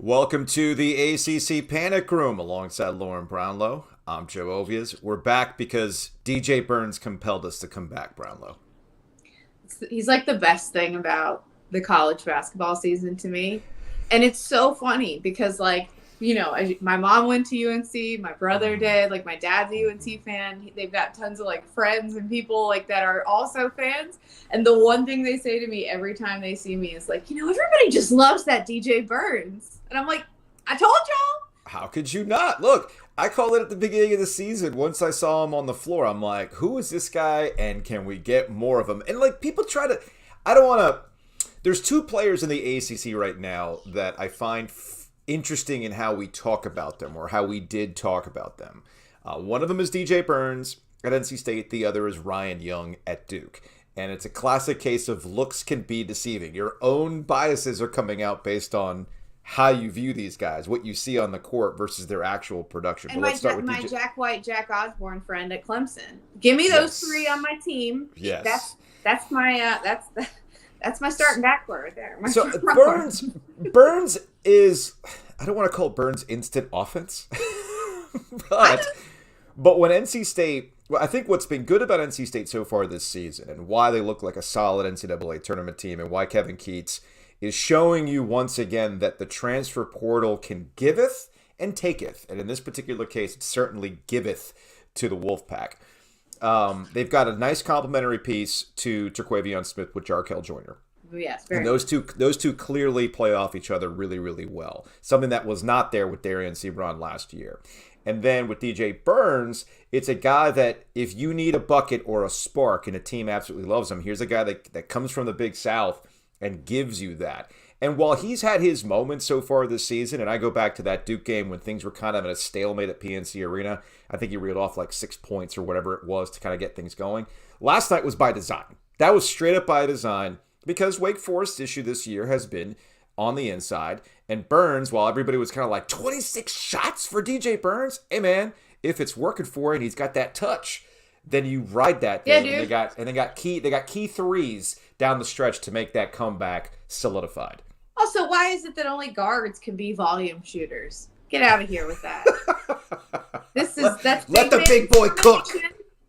Welcome to the ACC Panic Room alongside Lauren Brownlow. I'm Joe Ovias. We're back because DJ Burns compelled us to come back, Brownlow. He's like the best thing about the college basketball season to me. And it's so funny because, like, you know, my mom went to UNC, my brother did, like my dad's a UNC fan. They've got tons of like friends and people like that are also fans. And the one thing they say to me every time they see me is like, everybody just loves that DJ Burns. And I'm like, I told y'all. How could you not? Look, I called it at the beginning of the season. Once I saw him on the floor, I'm like, who is this guy? And can we get more of him? And like people try to, I don't want to, there's two players in the ACC right now that I find interesting in how we talk about them or how we did talk about them. One of them is DJ Burns at NC State. The other is Ryan Young at Duke. And it's a classic case of looks can be deceiving. Your own biases are coming out based on how you view these guys, what you see on the court versus their actual production. And let's start with my Jack White, Jack Osborne friend at Clemson. Give me those three on my team. Yes. That's my that's my starting backcourt right there. So Burns is, I don't want to call it Burns instant offense, but when NC State, I think what's been good about NC State so far this season and why they look like a solid NCAA tournament team and why Kevin Keatts is showing you once again that the transfer portal can giveth and taketh. And in this particular case, it certainly giveth to the Wolfpack. They've got a nice complimentary piece to Terquavion Smith with Jarkel Joyner. Yes, very and those two clearly play off each other really, really well. Something that was not there with Darian Sebron last year. And then with DJ Burns, it's a guy that if you need a bucket or a spark and a team absolutely loves him, here's a guy that comes from the Big South and gives you that. And while he's had his moments so far this season, and I go back to that Duke game when things were kind of in a stalemate at PNC Arena, I think he reeled off like 6 points or whatever it was to kind of get things going. Last night was by design. That was straight up by design because Wake Forest's issue this year has been on the inside. And Burns, while everybody was kind of like 26 shots for DJ Burns, hey man, if it's working for it and he's got that touch, then you ride that thing. Yeah, dude. And they got key threes down the stretch to make that comeback solidified. Also, why is it that only guards can be volume shooters? Get out of here with that. Let the big boy cook.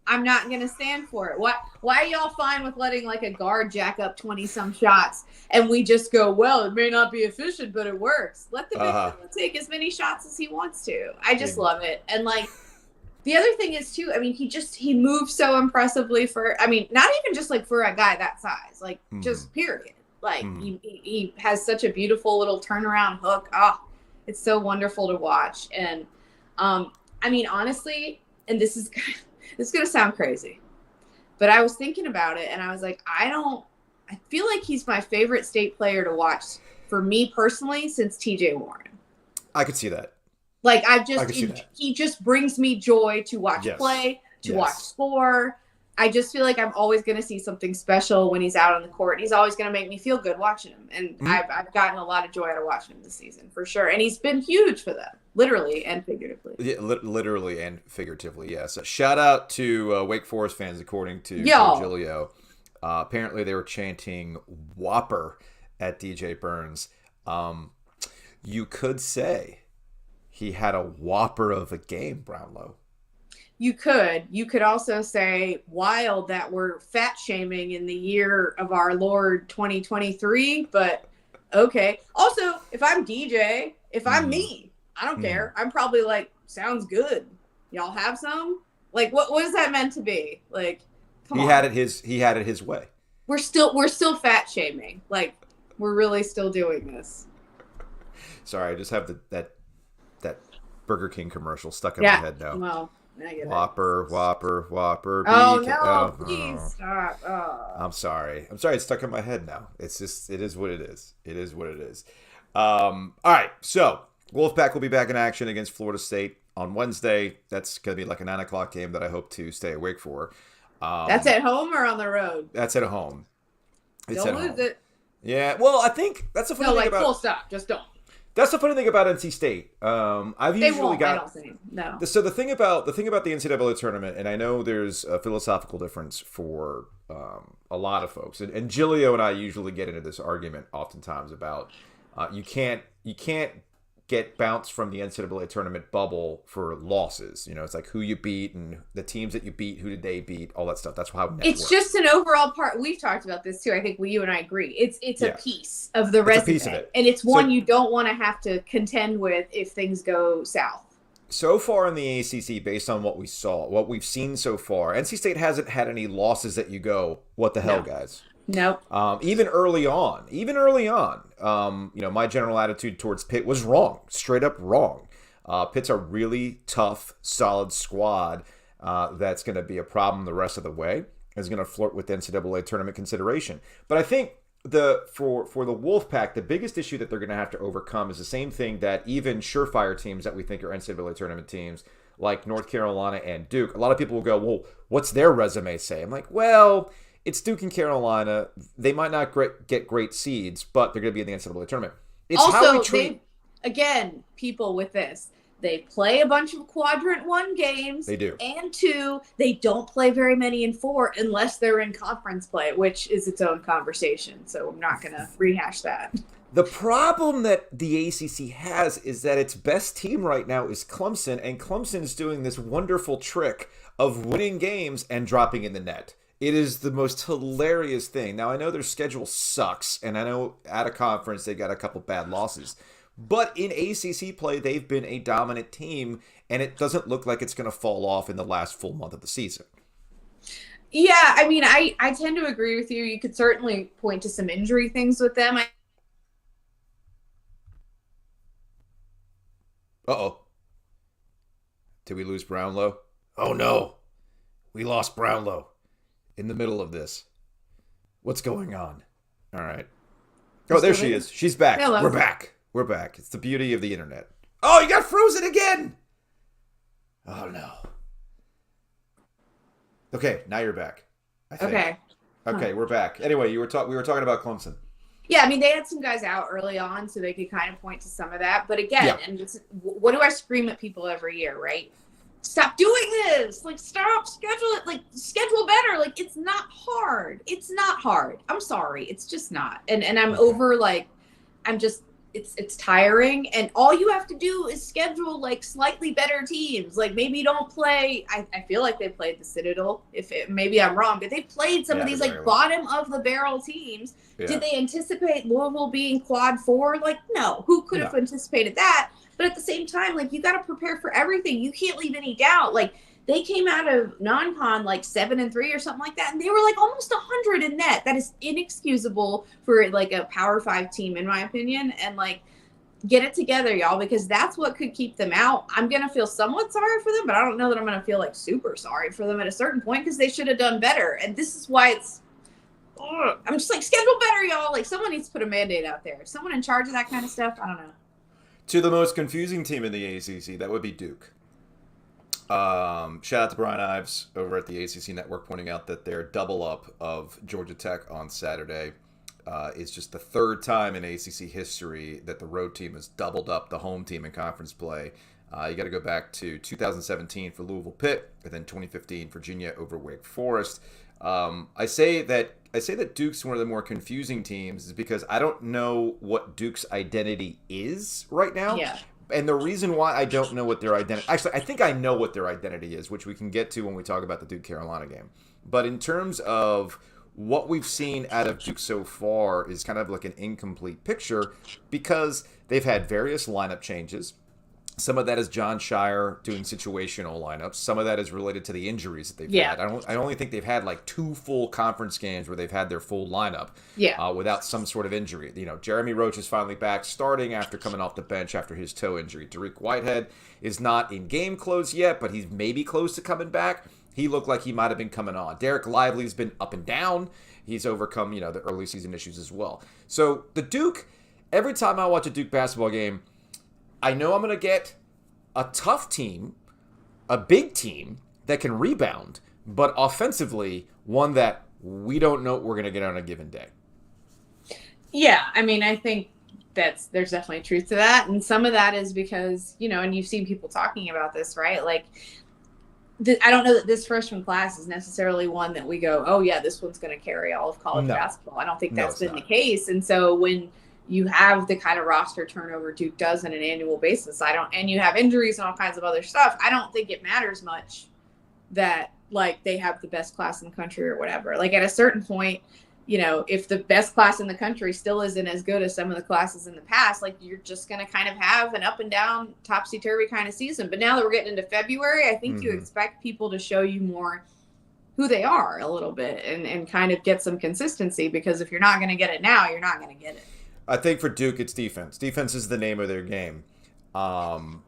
I'm not going to stand for it. Why are y'all fine with letting like a guard jack up 20-some shots and we just go, well, it may not be efficient, but it works. Let the big boy take as many shots as he wants to. I just love it. And like, the other thing is too, I mean, he moves so impressively not even just like for a guy that size, like just period. Like he has such a beautiful little turnaround hook. Oh, it's so wonderful to watch. And I mean, honestly, and this is going to sound crazy, but I was thinking about it and I was like, I feel like he's my favorite state player to watch for me personally since TJ Warren. I could see that. Like he just brings me joy to watch play, to watch score. I just feel like I'm always going to see something special when he's out on the court. He's always going to make me feel good watching him. And I've gotten a lot of joy out of watching him this season for sure. And he's been huge for them, literally and figuratively. Yeah, literally and figuratively, yes. Shout out to Wake Forest fans, according to Virgilio. Apparently they were chanting Whopper at DJ Burns. You could say he had a whopper of a game, Brownlow. You could also say wild that we're fat shaming in the year of our Lord 2023, but okay. Also, if I'm DJ, if I'm me, I don't care. I'm probably like, sounds good. Y'all have some? Like, what is that meant to be? Like, come on. He had it his way. We're still fat shaming. Like, we're really still doing this. Sorry, I just have that Burger King commercial stuck in my head now. Well, I get Whopper. Oh, no, please stop. Oh. I'm sorry. It's stuck in my head now. It's just, it is what it is. It is what it is. All right. So Wolfpack will be back in action against Florida State on Wednesday. That's going to be like a 9:00 game that I hope to stay awake for. That's at home or on the road? That's at home. Don't lose it. Yeah. Well, I think that's a funny thing about. Full stop. Just don't. That's the funny thing about NC State. I've usually got. I don't think. No. So the thing about the NCAA tournament, and I know there's a philosophical difference for a lot of folks, and Gilio and I usually get into this argument oftentimes about you can't get bounced from the NCAA tournament bubble for losses. It's like who you beat and the teams that you beat, who did they beat, all that stuff. That's how net it's works. Just an overall part. We've talked about this too. I think you and I agree. It's a piece of the it's resume, a piece of it. And it's one you don't want to have to contend with if things go south. So far in the ACC, based on what we've seen so far, NC State hasn't had any losses that you go, what the hell, guys? Nope. Even early on, my general attitude towards Pitt was wrong, straight up wrong. Pitt's a really tough, solid squad that's going to be a problem the rest of the way. Is going to flirt with NCAA tournament consideration. But I think for the Wolfpack, the biggest issue that they're going to have to overcome is the same thing that even surefire teams that we think are NCAA tournament teams, like North Carolina and Duke, a lot of people will go, well, what's their resume say? I'm like, well, it's Duke and Carolina. They might not get great seeds, but they're going to be in the NCAA tournament. It's also, how we treat. Again, people with this, they play a bunch of quadrant 1 games. They do. And 2, they don't play very many in 4 unless they're in conference play, which is its own conversation. So I'm not going to rehash that. The problem that the ACC has is that its best team right now is Clemson, and Clemson's doing this wonderful trick of winning games and dropping in the net. It is the most hilarious thing. Now, I know their schedule sucks, and I know at a conference they got a couple bad losses. But in ACC play, they've been a dominant team, and it doesn't look like it's going to fall off in the last full month of the season. Yeah, I mean, I tend to agree with you. You could certainly point to some injury things with them. Uh-oh. Did we lose Brownlow? Oh, no. We lost Brownlow in the middle of this. What's going on? All right. Oh, there she is. She's back. Hello. We're back. We're back. It's the beauty of the internet. Oh, you got frozen again. Oh, no. Okay, now you're back. I think. Okay, we're back. Anyway, we were talking about Clemson. Yeah, I mean, they had some guys out early on, so they could kind of point to some of that. But again, and what do I scream at people every year, right? Stop doing this. Like, stop, schedule it. Like, schedule better. Like, it's not hard. It's not hard. I'm sorry. It's just not. And I'm over, like, it's tiring. And all you have to do is schedule, like, slightly better teams. Like, maybe you don't play. I feel like they played the Citadel. Maybe I'm wrong, but they played some of these, like, bottom of the barrel teams. Yeah. Did they anticipate Louisville being quad 4? Like, no. Who could have anticipated that? But at the same time, like, you got to prepare for everything. You can't leave any doubt. Like, they came out of non-con like 7-3 or something like that, and they were like almost 100 in net. That is inexcusable for like a Power 5 team, in my opinion. And like, get it together, y'all, because that's what could keep them out. I'm gonna feel somewhat sorry for them, but I don't know that I'm gonna feel like super sorry for them at a certain point because they should have done better. And this is why I'm just like, schedule better, y'all. Like, someone needs to put a Band-Aid out there. Someone in charge of that kind of stuff. I don't know. To the most confusing team in the ACC, that would be Duke. Shout out to Brian Ives over at the ACC Network pointing out that their double up of Georgia Tech on Saturday is just the third time in ACC history that the road team has doubled up the home team in conference play. You got to go back to 2017 for Louisville Pitt, and then 2015 Virginia over Wake Forest. I say that Duke's one of the more confusing teams is because I don't know what Duke's identity is right now. Yeah. And the reason why I don't know what their identity... Actually, I think I know what their identity is, which we can get to when we talk about the Duke-Carolina game. But in terms of what we've seen out of Duke so far is kind of like an incomplete picture because they've had various lineup changes. Some of that is John Shire doing situational lineups. Some of that is related to the injuries that they've had. I only think they've had like 2 full conference games where they've had their full lineup without some sort of injury. You know, Jeremy Roach is finally back starting after coming off the bench after his toe injury. Tariq Whitehead is not in game close yet, but he's maybe close to coming back. He looked like he might have been coming on. Derek Lively's been up and down. He's overcome, the early season issues as well. So the Duke, every time I watch a Duke basketball game, I know I'm going to get a tough team, a big team that can rebound, but offensively, one that we don't know what we're going to get on a given day. Yeah, I mean, I think there's definitely truth to that. And some of that is because, and you've seen people talking about this, right? Like, I don't know that this freshman class is necessarily one that we go, oh, yeah, this one's going to carry all of college basketball. I don't think that's been the case. And so when you have the kind of roster turnover Duke does on an annual basis. And you have injuries and all kinds of other stuff. I don't think it matters much that like they have the best class in the country or whatever. Like at a certain point, you know, if the best class in the country still isn't as good as some of the classes in the past, like you're just going to kind of have an up and down, topsy-turvy kind of season. But now that we're getting into February, I think you expect people to show you more who they are a little bit and kind of get some consistency, because if you're not going to get it now, you're not going to get it. I think for Duke, it's defense. Defense is the name of their game.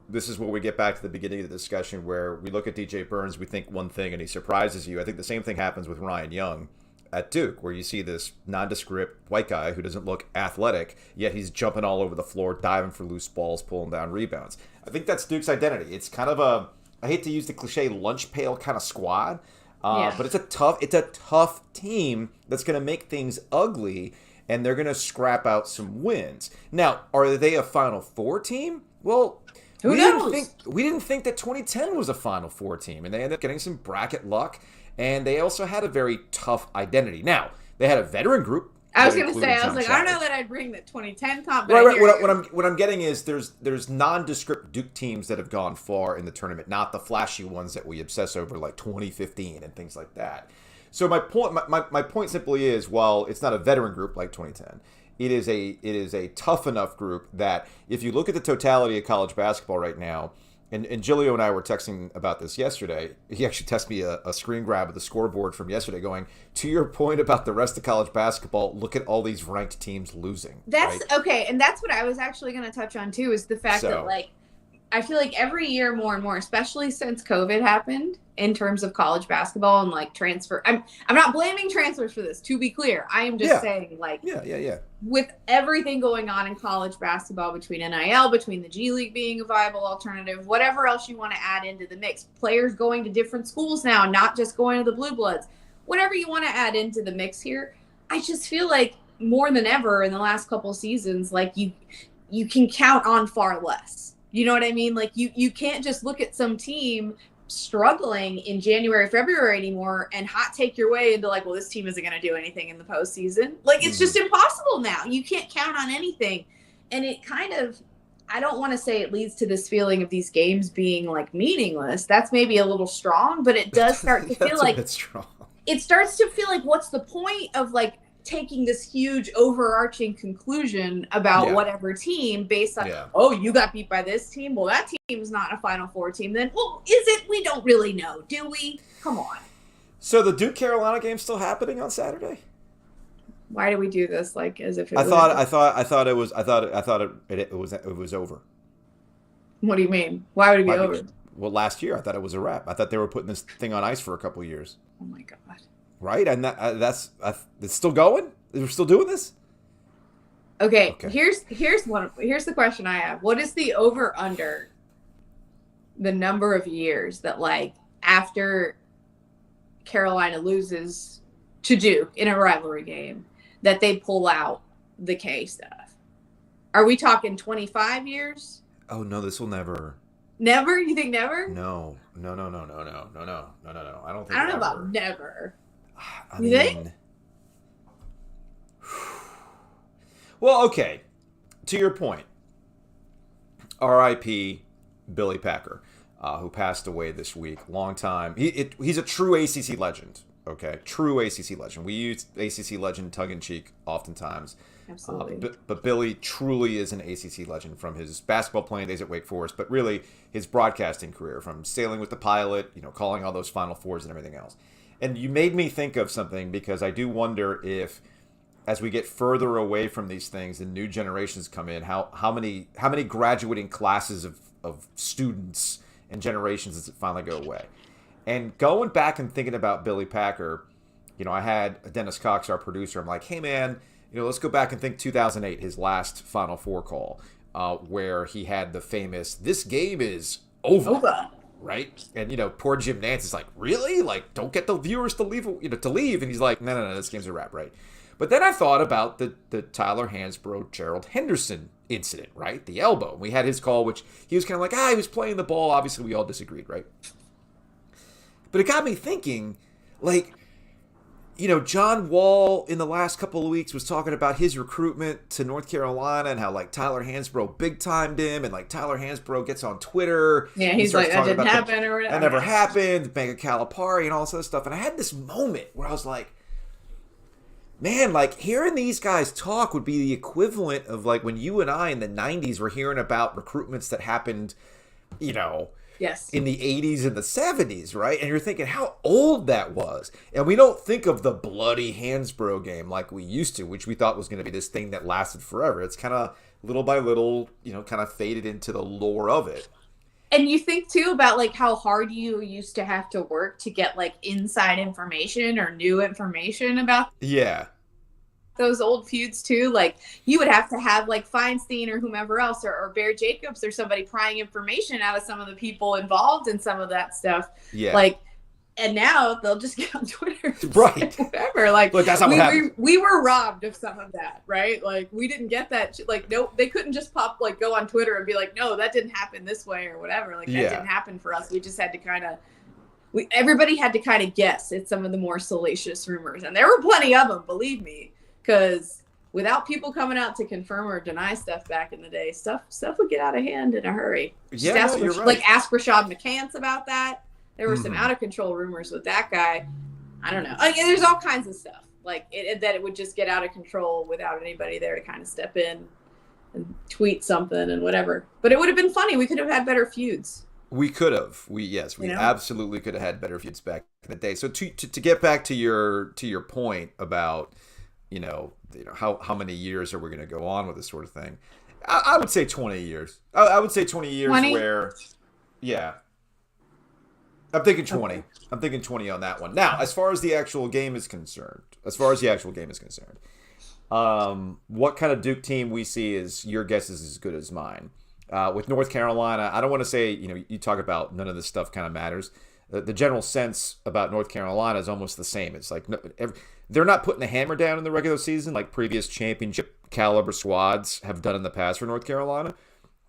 This is where we get back to the beginning of the discussion where we look at DJ Burns, we think one thing and he surprises you. I think the same thing happens with Ryan Young at Duke, where you see this nondescript white guy who doesn't look athletic, yet he's jumping all over the floor, diving for loose balls, pulling down rebounds. I think that's Duke's identity. It's kind of a, I hate to use the cliche lunch pail kind of squad, but it's a tough team that's going to make things ugly, and they're going to scrap out some wins. Now, are they a Final Four team? Well, who knows? We didn't think that 2010 was a Final Four team, and they ended up getting some bracket luck. And they also had a very tough identity. Now, they had a veteran group. I was going to say, I don't know that I'd bring the 2010 comp. Right. What I'm getting is there's nondescript Duke teams that have gone far in the tournament, not the flashy ones that we obsess over, like 2015 and things like that. So my point simply is, while it's not a veteran group like 2010, it is a tough enough group that if you look at the totality of college basketball right now. And Gilio and I were texting about this yesterday. He actually texted me a screen grab of the scoreboard from yesterday going, to your point about the rest of college basketball, look at all these ranked teams losing. That's right? Okay, and that's what I was actually going to touch on too, is the fact that, like, I feel like every year more and more, especially since COVID happened, in terms of college basketball and like transfer. I'm not blaming transfers for this, to be clear. I am just saying, like, with everything going on in college basketball, between NIL, between the G League being a viable alternative, whatever else you want to add into the mix, players going to different schools now, not just going to the Blue Bloods, whatever you want to add into the mix here, I just feel like more than ever in the last couple of seasons, like you can count on far less. You know what I mean? Like you can't just look at some team struggling in January, February anymore and hot take your way into like, well, this team isn't going to do anything in the postseason. Like, it's just impossible now. You can't count on anything. And it kind of, I don't want to say it leads to this feeling of these games being like meaningless. That's maybe a little strong, but it does start to feel like, it starts to feel like, what's the point of like taking this huge overarching conclusion about whatever team based on, oh, you got beat by this team? Well, that team's not a Final Four team then. Well, is it? We don't really know, do we? Come on. So the Duke Carolina game's still happening on Saturday? Why do we do this like as if it I thought it was over. What do you mean? Why would it be over? Well, last year I thought it was a wrap. I thought they were putting this thing on ice for a couple of years. Oh my God. Right? And that's it's still going? We're still doing this? Okay. Here's the question I have. What is the over under the number of years that, like, after Carolina loses to Duke in a rivalry game, that they pull out the K stuff? Are we talking 25 years? Oh no, this will never. Never? You think never? No. I don't think. I don't know about never. You think? Well, okay. To your point, R.I.P. Billy Packer, who passed away this week. Long time. He's a true ACC legend. Okay, true ACC legend. We use ACC legend tongue in cheek oftentimes. Absolutely. But Billy truly is an ACC legend from his basketball playing days at Wake Forest, but really his broadcasting career, from sailing with the pilot, calling all those Final Fours and everything else. And you made me think of something, because I do wonder if, as we get further away from these things and new generations come in, how many graduating classes of students and generations does it finally go away? And going back and thinking about Billy Packer, I had Dennis Cox, our producer. I'm like, hey man, let's go back and think 2008, his last Final Four call, where he had the famous, "This game is over." Right? And, poor Jim Nance is like, really? Like, don't get the viewers to leave. And he's like, no, this game's a wrap, right? But then I thought about the Tyler Hansbrough, Gerald Henderson incident, right? The elbow. We had his call, which he was kind of like, he was playing the ball. Obviously, we all disagreed, right? But it got me thinking, like, John Wall in the last couple of weeks was talking about his recruitment to North Carolina and how like Tyler Hansbrough big timed him, and like Tyler Hansbrough gets on Twitter. Yeah, he's like, that didn't happen or whatever. That never happened. Mega Calipari and all this other stuff. And I had this moment where I was like, man, like hearing these guys talk would be the equivalent of like when you and I in the 90s were hearing about recruitments that happened, yes, in the 80s and the 70s, right? And you're thinking how old that was. And we don't think of the bloody Hansbrough game like we used to, which we thought was going to be this thing that lasted forever. It's kind of little by little, kind of faded into the lore of it. And you think too about like how hard you used to have to work to get like inside information or new information about those old feuds too. Like you would have to have like Feinstein or whomever else or Bear Jacobs or somebody prying information out of some of the people involved in some of that stuff. Yeah. Like, and now they'll just get on Twitter. Right. Whatever. Like look, that's not what happened. We were robbed of some of that, right? Like we didn't get that. Like, no, they couldn't just go on Twitter and be like, no, that didn't happen this way or whatever. Like that didn't happen for us. We just had to everybody had to kind of guess at some of the more salacious rumors. And there were plenty of them, believe me. Because without people coming out to confirm or deny stuff back in the day, stuff would get out of hand in a hurry. You're right. Like ask Rashad McCants about that. There were some out of control rumors with that guy. I don't know. There's all kinds of stuff like that it would just get out of control without anybody there to kind of step in and tweet something and whatever. But it would have been funny. We could have had better feuds. We could have. We absolutely could have had better feuds back in the day. So to get back to your point about how many years are we going to go on with this sort of thing? I would say 20 years. I would say 20 years 20? where, I'm thinking 20. Okay. I'm thinking 20 on that one. Now, as far as the actual game is concerned, what kind of Duke team we see is your guess is as good as mine. With North Carolina, I don't want to say, you talk about none of this stuff kind of matters. The general sense about North Carolina is almost the same. It's like they're not putting the hammer down in the regular season like previous championship caliber squads have done in the past for North Carolina.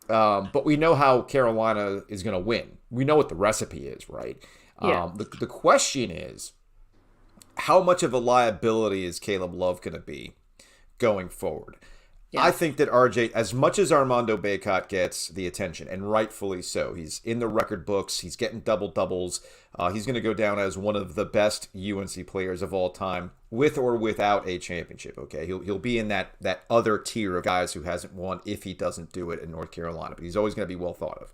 But we know how Carolina is going to win. We know what the recipe is, right? Yeah. The question is, how much of a liability is Caleb Love going to be going forward? Yeah. I think that RJ, as much as Armando Bacot gets the attention, and rightfully so, he's in the record books, he's getting double-doubles, he's going to go down as one of the best UNC players of all time, with or without a championship, okay? He'll be in that other tier of guys who hasn't won if he doesn't do it in North Carolina, but he's always going to be well thought of.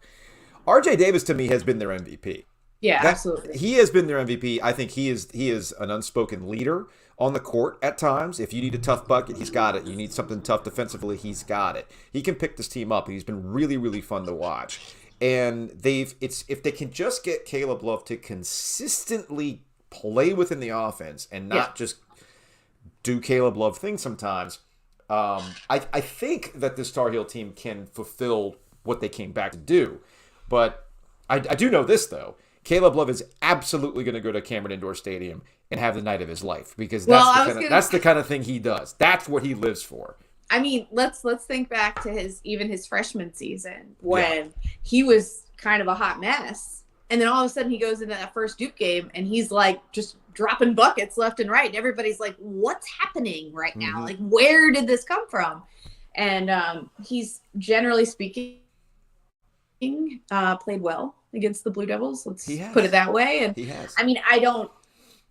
RJ Davis, to me, has been their MVP. Yeah, absolutely. He has been their MVP. I think he is an unspoken leader on the court at times. If you need a tough bucket, he's got it. You need something tough defensively, he's got it. He can pick this team up. He's been really, really fun to watch. And if they can just get Caleb Love to consistently play within the offense and not just do Caleb Love things sometimes, I think that this Tar Heel team can fulfill what they came back to do. But I do know this, though. Caleb Love is absolutely going to go to Cameron Indoor Stadium and have the night of his life because that's the kind of thing he does. That's what he lives for. I mean, let's think back to his freshman season when he was kind of a hot mess, and then all of a sudden he goes into that first Duke game and he's like just dropping buckets left and right, and everybody's like, "What's happening right now? Mm-hmm. Like, where did this come from?" And he's generally speaking played well against the Blue Devils. Let's put it that way. And he has. I mean,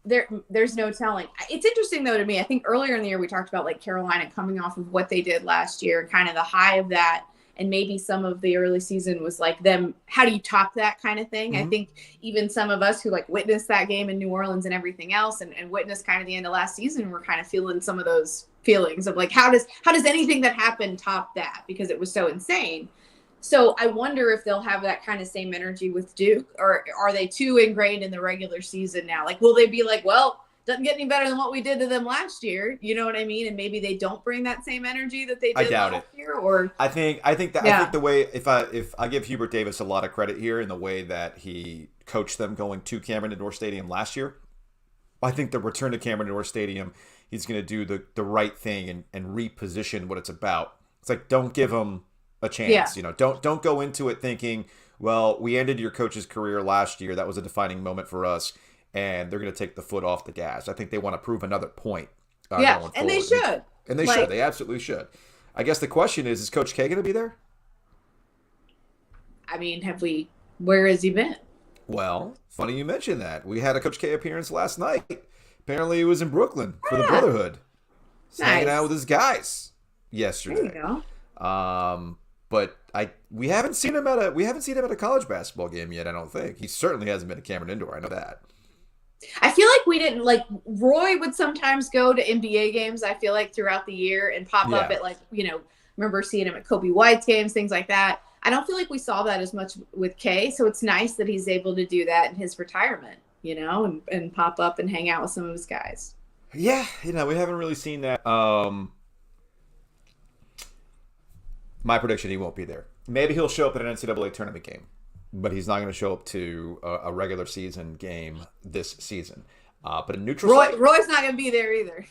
there's no telling. It's interesting though to me. I think earlier in the year we talked about like Carolina coming off of what they did last year, kind of the high of that, and maybe some of the early season was like them. How do you top that kind of thing? Mm-hmm. I think even some of us who like witnessed that game in New Orleans and everything else, and witnessed kind of the end of last season, were kind of feeling some of those feelings of like how does anything that happened top that, because it was so insane. So I wonder if they'll have that kind of same energy with Duke, or are they too ingrained in the regular season now? Like, will they be like, well, doesn't get any better than what we did to them last year? You know what I mean? And maybe they don't bring that same energy that they did last year. Or I think the way if I give Hubert Davis a lot of credit here in the way that he coached them going to Cameron Indoor Stadium last year, I think the return to Cameron Indoor Stadium, he's going to do the right thing and reposition what it's about. It's like, don't give them a chance. Don't go into it thinking, well, we ended your coach's career last year. That was a defining moment for us. and they're going to take the foot off the gas. I think they want to prove another point. Yeah, going and they forward. should. And they should. They absolutely should. I guess the question is Coach K going to be there? I mean, where has he been? Well, funny you mentioned that. We had a Coach K appearance last night. Apparently he was in Brooklyn for the Brotherhood. He's hanging out with his guys yesterday. There you go. But we haven't seen him at a college basketball game yet, I don't think. He certainly hasn't been to Cameron Indoor. I know that. I feel like we didn't Roy would sometimes go to NBA games, I feel like, throughout the year and pop up at remember seeing him at Kobe White's games, things like that. I don't feel like we saw that as much with Kay, so it's nice that he's able to do that in his retirement, and pop up and hang out with some of his guys. Yeah, we haven't really seen that. My prediction, he won't be there. Maybe he'll show up at an NCAA tournament game, but he's not going to show up to a regular season game this season. But a neutral site, Roy's not going to be there either,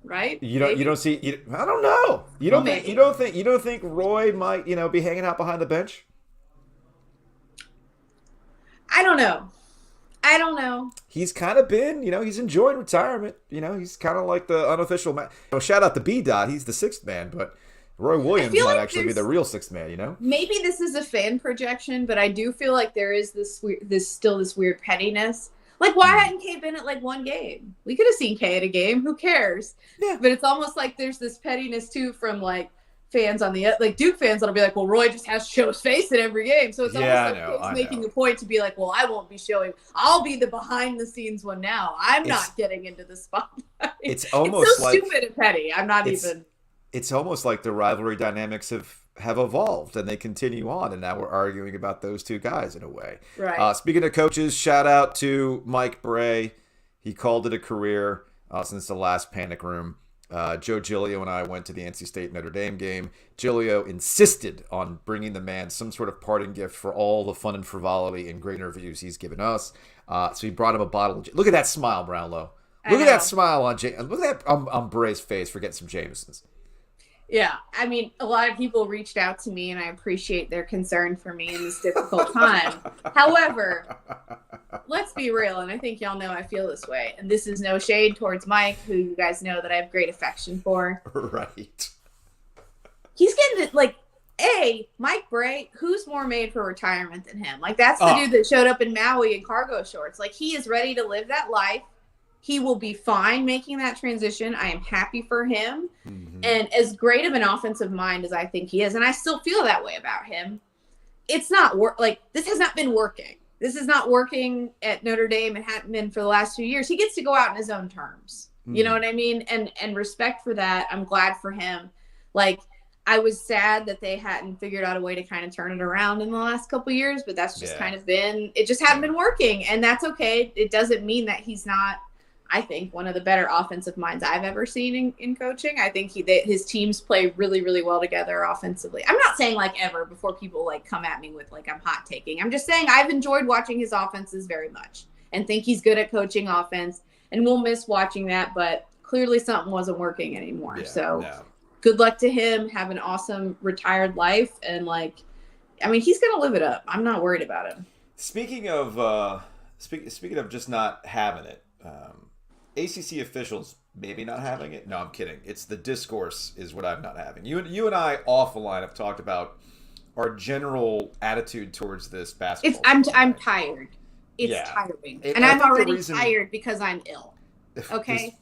right? You don't see. I don't know. You don't think Roy might be hanging out behind the bench? I don't know. He's kind of been, he's enjoyed retirement. He's kind of like the unofficial man. Shout out to B. Dot. He's the sixth man, but Roy Williams might actually be the real sixth man. Maybe this is a fan projection, but I do feel like there is this weird pettiness. Like, why hadn't Kay been at one game? We could have seen Kay at a game. Who cares? Yeah. But it's almost like there's this pettiness too from fans on the Duke fans that'll be like, well, Roy just has to show his face at every game. So it's almost like he's making a point to be like, well, I won't be showing. I'll be the behind the scenes one now. I'm not getting into the spotlight. It's almost so stupid and petty. I'm not even. It's almost like the rivalry dynamics have evolved and they continue on, and now we're arguing about those two guys in a way. Right. Speaking of coaches, shout out to Mike Brehm. He called it a career since the last Panic Room. Joe Giglio and I went to the NC State Notre Dame game. Giglio insisted on bringing the man some sort of parting gift for all the fun and frivolity and great interviews he's given us. So he brought him a bottle of... Look at that smile, Brownlow. Look at that smile on look at that on Bray's face for getting some Jamesons. Yeah, I mean, a lot of people reached out to me, and I appreciate their concern for me in this difficult time. However, let's be real, and I think y'all know I feel this way. And this is no shade towards Mike, who you guys know that I have great affection for. Right. He's getting Mike Brehm, who's more made for retirement than him? That's the dude that showed up in Maui in cargo shorts. He is ready to live that life. He will be fine making that transition. I am happy for him. Mm-hmm. And as great of an offensive mind as I think he is, and I still feel that way about him, it's not this has not been working. This is not working at Notre Dame and hadn't been for the last few years. He gets to go out in his own terms. Mm-hmm. You know what I mean? And respect for that. I'm glad for him. I was sad that they hadn't figured out a way to kind of turn it around in the last couple of years, but that's just kind of it just hadn't been working. And that's okay. It doesn't mean that he's not, I think, one of the better offensive minds I've ever seen in coaching. I think his teams play really, really well together offensively. I'm not saying ever before people come at me with I'm hot taking. I'm just saying I've enjoyed watching his offenses very much and think he's good at coaching offense, and we'll miss watching that, but clearly something wasn't working anymore. Good luck to him. Have an awesome retired life. And he's going to live it up. I'm not worried about him. Speaking of just not having it, ACC officials maybe not having it. No, I'm kidding. It's the discourse is what I'm not having. You and I off the line have talked about our general attitude towards this basketball. I'm tired. It's tiring, and I'm already tired because I'm ill. Okay.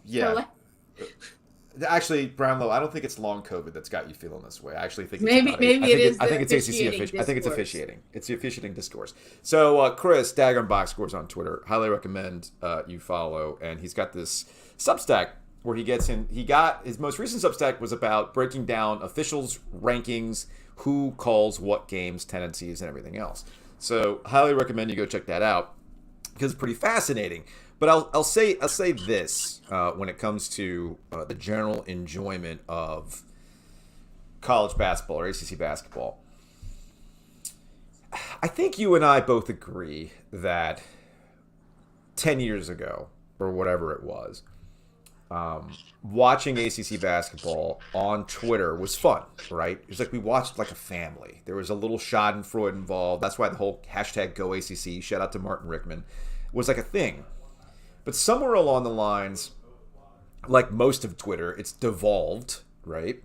Actually, Brownlow, I don't think it's long COVID that's got you feeling this way. I actually think maybe it is. I think it's ACC officiating. I think it's officiating. It's the officiating discourse. So Chris Dagon Box Scores on Twitter. Highly recommend you follow. And he's got this Substack where he got his most recent Substack was about breaking down officials' rankings, who calls what games, tendencies, and everything else. So highly recommend you go check that out because it's pretty fascinating. But I'll say this when it comes to the general enjoyment of college basketball or ACC basketball. I think you and I both agree that 10 years ago or whatever it was, watching ACC basketball on Twitter was fun, right? It was we watched like a family. There was a little schadenfreude involved. That's why the whole hashtag GoACC, shout out to Martin Rickman, was a thing. But somewhere along the lines, like most of Twitter, it's devolved, right?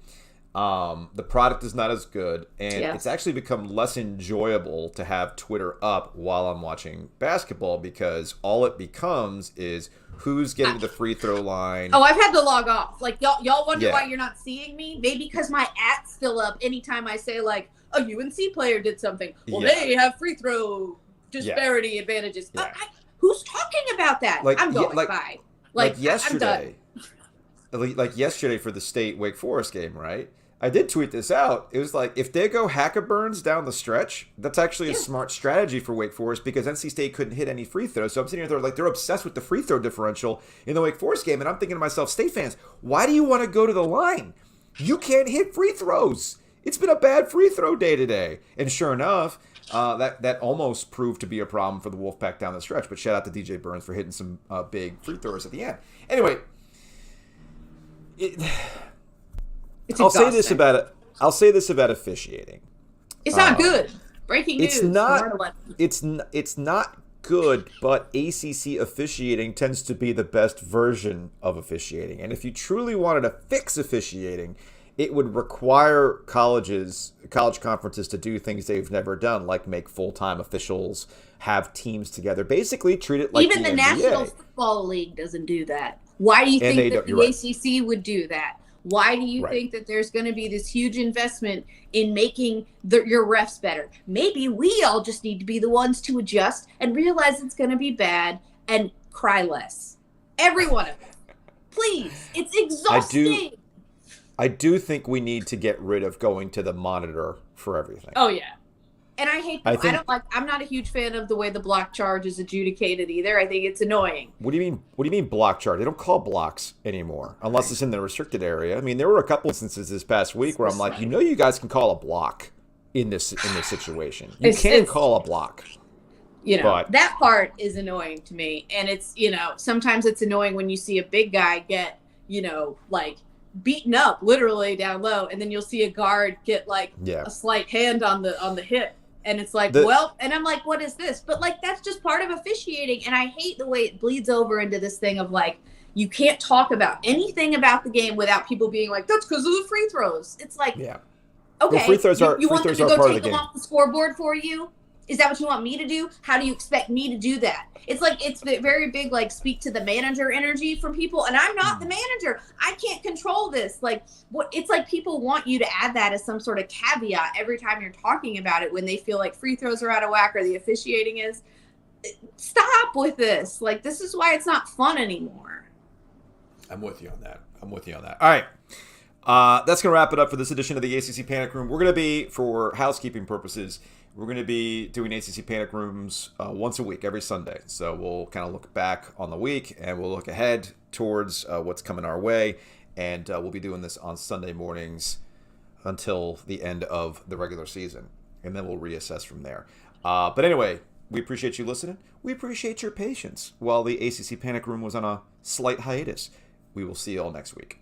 The product is not as good, and it's actually become less enjoyable to have Twitter up while I'm watching basketball, because all it becomes is who's getting to the free throw line. Oh, I've had to log off. Like, y'all wonder why you're not seeing me? Maybe because my ad's still up anytime I say, like, a UNC player did something. Well, they have free throw disparity advantages. Who's talking about that? Like, I'm going by. Like yesterday. I'm done. Like yesterday for the State Wake Forest game, right? I did tweet this out. It was like, if they go hack-a-burns down the stretch, that's actually a smart strategy for Wake Forest, because NC State couldn't hit any free throws. So I'm sitting here, they're obsessed with the free throw differential in the Wake Forest game, and I'm thinking to myself, State fans, why do you want to go to the line? You can't hit free throws. It's been a bad free throw day today. And sure enough, that almost proved to be a problem for the Wolfpack down the stretch. But shout out to DJ Burns for hitting some big free throws at the end. Anyway, I'll say this about officiating. It's not good. Breaking news. It's not good, but ACC officiating tends to be the best version of officiating. And if you truly wanted to fix officiating, it would require college conferences to do things they've never done, like make full-time officials, have teams together, basically treat it like even the National Football League doesn't do that. Why do you think that the ACC would do that? Why do you think that there's going to be this huge investment in making your refs better? Maybe we all just need to be the ones to adjust and realize it's going to be bad and cry less. Every one of us. Please. It's exhausting. I do think we need to get rid of going to the monitor for everything. Oh, yeah. And I hate I'm not a huge fan of the way the block charge is adjudicated either. I think it's annoying. What do you mean block charge? They don't call blocks anymore unless it's in the restricted area. I mean, there were a couple instances this past week where I'm like, you guys can call a block in this situation. You can call a block. That part is annoying to me. And it's, sometimes it's annoying when you see a big guy get, like beaten up literally down low, and then you'll see a guard get like a slight hand on the hip. And it's like, and I'm like, what is this? But like, that's just part of officiating. And I hate the way it bleeds over into this thing of like, you can't talk about anything about the game without people being like, that's because of the free throws. It's like, okay, well, free throws are you want them to part go of the take them game off the scoreboard for you? Is that what you want me to do? How do you expect me to do that? It's like, it's very big, like, speak to the manager energy from people. And I'm not the manager. I can't control this. Like, it's like people want you to add that as some sort of caveat every time you're talking about it when they feel like free throws are out of whack or the officiating is. Stop with this. Like, this is why it's not fun anymore. I'm with you on that. All right. That's going to wrap it up for this edition of the ACC Panic Room. We're going to be, for housekeeping purposes, we're going to be doing ACC Panic Rooms once a week, every Sunday. So we'll kind of look back on the week, and we'll look ahead towards what's coming our way. And we'll be doing this on Sunday mornings until the end of the regular season. And then we'll reassess from there. But anyway, we appreciate you listening. We appreciate your patience while the ACC Panic Room was on a slight hiatus. We will see you all next week.